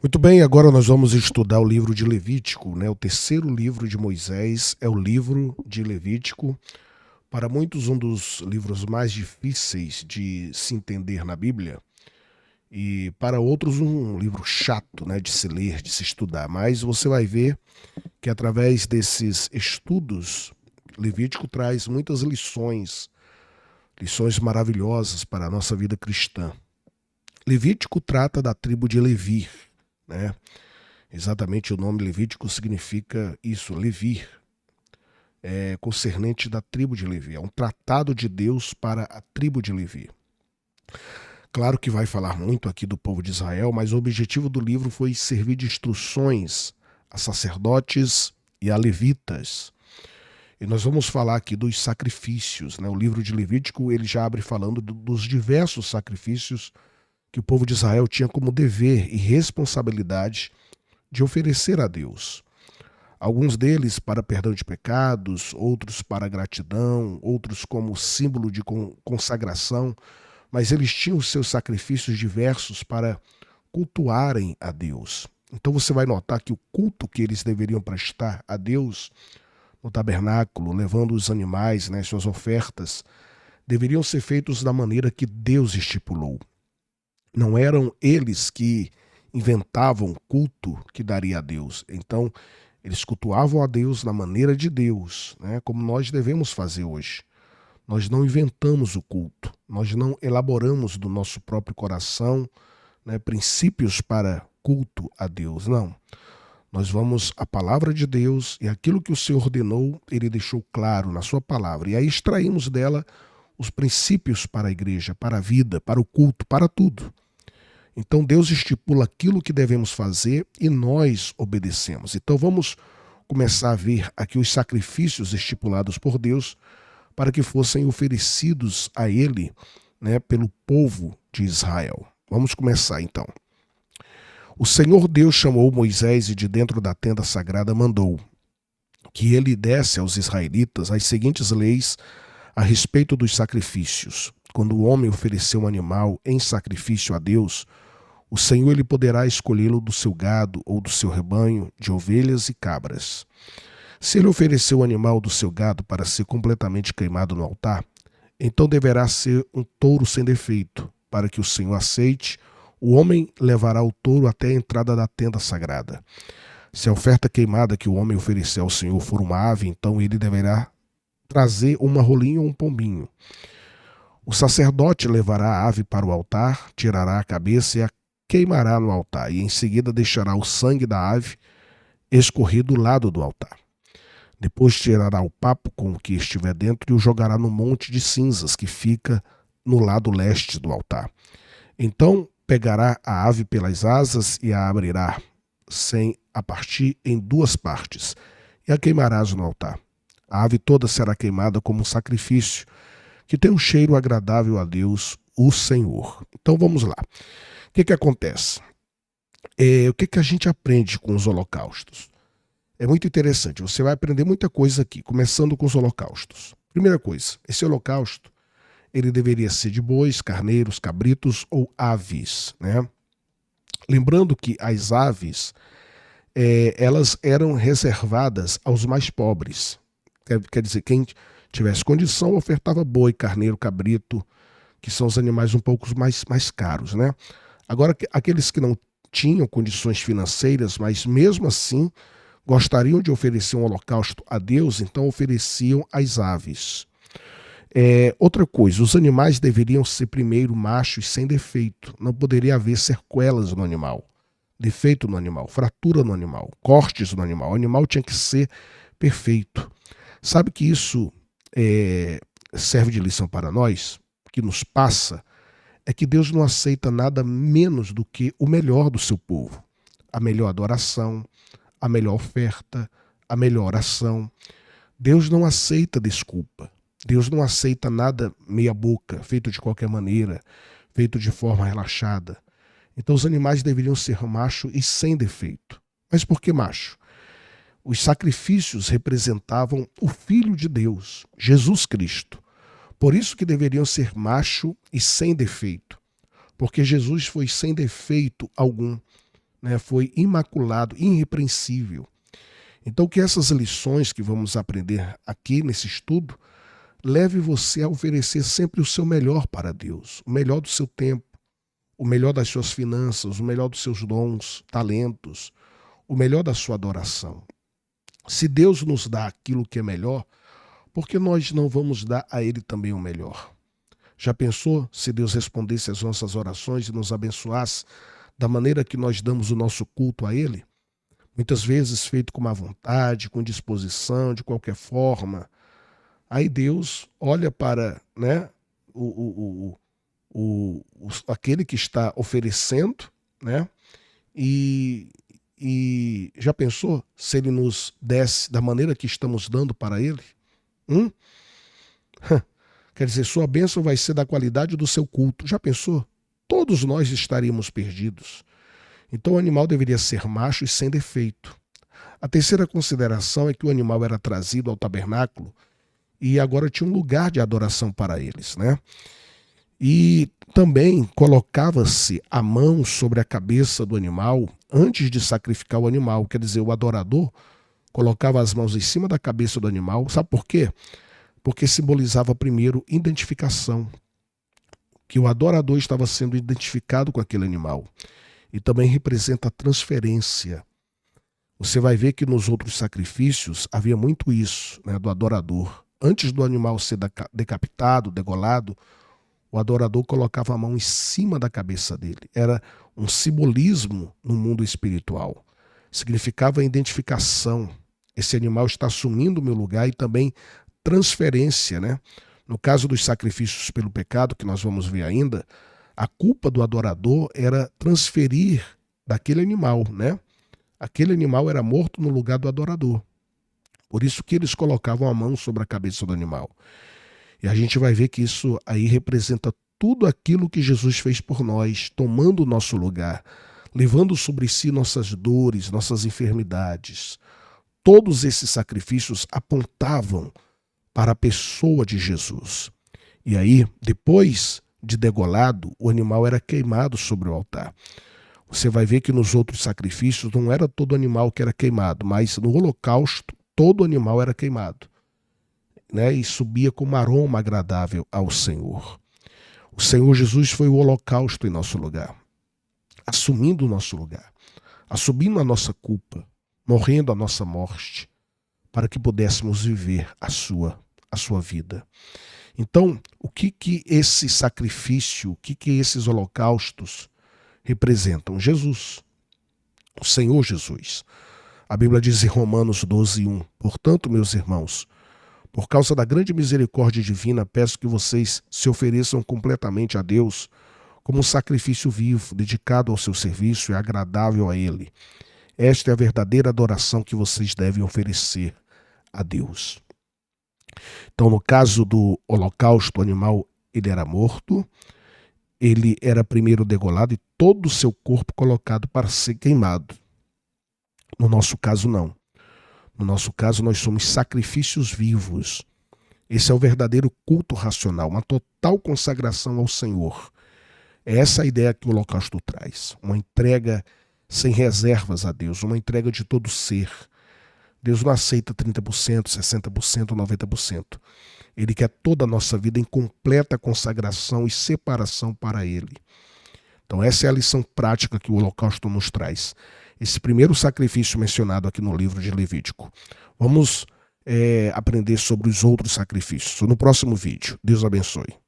Muito bem, agora nós vamos estudar o livro de Levítico, né? O terceiro livro de Moisés é o livro de Levítico. Para muitos, um dos livros mais difíceis de se entender na Bíblia, e para outros, um livro chato, né, de se ler, de se estudar. Mas você vai ver que através desses estudos, Levítico traz muitas lições, lições maravilhosas para a nossa vida cristã. Levítico trata da tribo de Levi, né? Exatamente, o nome Levítico significa isso, Levi, concernente da tribo de Levi. É um tratado de Deus para a tribo de Levi. Claro que vai falar muito aqui do povo de Israel, mas o objetivo do livro foi servir de instruções a sacerdotes e a levitas. E nós vamos falar aqui dos sacrifícios, né? O livro de Levítico ele já abre falando dos diversos sacrifícios que o povo de Israel tinha como dever e responsabilidade de oferecer a Deus. Alguns deles para perdão de pecados, outros para gratidão, outros como símbolo de consagração, mas eles tinham os seus sacrifícios diversos para cultuarem a Deus. Então você vai notar que o culto que eles deveriam prestar a Deus no tabernáculo, levando os animais, né, suas ofertas, deveriam ser feitos da maneira que Deus estipulou. Não eram eles que inventavam culto que daria a Deus. Então, eles cultuavam a Deus na maneira de Deus, né? Como nós devemos fazer hoje. Nós não inventamos o culto, nós não elaboramos do nosso próprio coração, né, princípios para culto a Deus, não. Nós vamos à palavra de Deus e aquilo que o Senhor ordenou, ele deixou claro na sua palavra. E aí extraímos dela os princípios para a igreja, para a vida, para o culto, para tudo. Então Deus estipula aquilo que devemos fazer e nós obedecemos. Então vamos começar a ver aqui os sacrifícios estipulados por Deus para que fossem oferecidos a Ele, né, pelo povo de Israel. Vamos começar então. O Senhor Deus chamou Moisés e de dentro da tenda sagrada mandou que ele desse aos israelitas as seguintes leis a respeito dos sacrifícios. Quando o homem ofereceu um animal em sacrifício a Deus, o Senhor ele poderá escolhê-lo do seu gado ou do seu rebanho de ovelhas e cabras. Se ele ofereceu o animal do seu gado para ser completamente queimado no altar, então deverá ser um touro sem defeito. Para que o Senhor aceite, o homem levará o touro até a entrada da tenda sagrada. Se a oferta queimada que o homem oferecer ao Senhor for uma ave, então ele deverá trazer uma rolinha ou um pombinho. O sacerdote levará a ave para o altar, tirará a cabeça e a queimará no altar, e em seguida deixará o sangue da ave escorrer do lado do altar. Depois tirará o papo com o que estiver dentro e o jogará no monte de cinzas que fica no lado leste do altar. Então pegará a ave pelas asas e a abrirá, sem a partir em duas partes, e a queimarás no altar. A ave toda será queimada como um sacrifício, que tem um cheiro agradável a Deus, o Senhor. Então vamos lá. O que acontece? O que a gente aprende com os holocaustos? É muito interessante, você vai aprender muita coisa aqui, começando com os holocaustos. Primeira coisa, esse holocausto, ele deveria ser de bois, carneiros, cabritos ou aves, né? Lembrando que as aves, elas eram reservadas aos mais pobres. Quer dizer, quem tivesse condição ofertava boi, carneiro, cabrito, que são os animais um pouco mais caros, né? Agora, aqueles que não tinham condições financeiras, mas mesmo assim gostariam de oferecer um holocausto a Deus, então ofereciam as aves. Outra coisa, os animais deveriam ser primeiro machos sem defeito. Não poderia haver sequelas no animal, defeito no animal, fratura no animal, cortes no animal. O animal tinha que ser perfeito. Sabe que isso serve de lição para nós, que nos passa, é que Deus não aceita nada menos do que o melhor do seu povo. A melhor adoração, a melhor oferta, a melhor oração. Deus não aceita desculpa. Deus não aceita nada meia boca, feito de qualquer maneira, feito de forma relaxada. Então os animais deveriam ser macho e sem defeito. Mas por que macho? Os sacrifícios representavam o Filho de Deus, Jesus Cristo. Por isso que deveriam ser macho e sem defeito. Porque Jesus foi sem defeito algum. né, foi imaculado, irrepreensível. Então que essas lições que vamos aprender aqui nesse estudo leve você a oferecer sempre o seu melhor para Deus, o melhor do seu tempo, o melhor das suas finanças, o melhor dos seus dons, talentos, o melhor da sua adoração. Se Deus nos dá aquilo que é melhor, por que nós não vamos dar a Ele também o melhor? Já pensou se Deus respondesse às nossas orações e nos abençoasse da maneira que nós damos o nosso culto a Ele? Muitas vezes feito com má vontade, com disposição, de qualquer forma. Aí Deus olha para, né, aquele que está oferecendo, né, e já pensou se Ele nos desse da maneira que estamos dando para Ele? Quer dizer, sua bênção vai ser da qualidade do seu culto. Já pensou? Todos nós estaríamos perdidos. Então o animal deveria ser macho e sem defeito. A terceira consideração é que o animal era trazido ao tabernáculo e agora tinha um lugar de adoração para eles, né? E também colocava-se a mão sobre a cabeça do animal antes de sacrificar o animal. Quer dizer, o adorador colocava as mãos em cima da cabeça do animal. Sabe por quê? Porque simbolizava primeiro identificação, que o adorador estava sendo identificado com aquele animal. E também representa a transferência. Você vai ver que nos outros sacrifícios havia muito isso, né, do adorador. Antes do animal ser decapitado, degolado, o adorador colocava a mão em cima da cabeça dele. Era um simbolismo no mundo espiritual. Significava identificação. Esse animal está assumindo o meu lugar e também transferência, né? No caso dos sacrifícios pelo pecado, que nós vamos ver ainda, a culpa do adorador era transferir daquele animal, né? Aquele animal era morto no lugar do adorador. Por isso que eles colocavam a mão sobre a cabeça do animal. E a gente vai ver que isso aí representa tudo aquilo que Jesus fez por nós, tomando o nosso lugar, levando sobre si nossas dores, nossas enfermidades. Todos esses sacrifícios apontavam para a pessoa de Jesus. E aí, depois de degolado, o animal era queimado sobre o altar. Você vai ver que nos outros sacrifícios não era todo animal que era queimado, mas no holocausto todo animal era queimado, né? E subia com um aroma agradável ao Senhor. O Senhor Jesus foi o holocausto em nosso lugar, assumindo o nosso lugar, assumindo a nossa culpa, morrendo a nossa morte, para que pudéssemos viver a sua vida. Então, o que esse sacrifício, o que esses holocaustos representam? Jesus, o Senhor Jesus. A Bíblia diz em Romanos 12:1, portanto, meus irmãos, por causa da grande misericórdia divina, peço que vocês se ofereçam completamente a Deus como um sacrifício vivo, dedicado ao seu serviço e agradável a Ele. Esta é a verdadeira adoração que vocês devem oferecer a Deus. Então, no caso do holocausto, o animal ele era morto, ele era primeiro degolado e todo o seu corpo colocado para ser queimado. No nosso caso, não. No nosso caso, nós somos sacrifícios vivos. Esse é o verdadeiro culto racional, uma total consagração ao Senhor. É essa a ideia que o holocausto traz. Uma entrega sem reservas a Deus, uma entrega de todo ser. Deus não aceita 30%, 60%, 90%. Ele quer toda a nossa vida em completa consagração e separação para Ele. Então essa é a lição prática que o holocausto nos traz. Esse primeiro sacrifício mencionado aqui no livro de Levítico. Vamos aprender sobre os outros sacrifícios no próximo vídeo. Deus abençoe.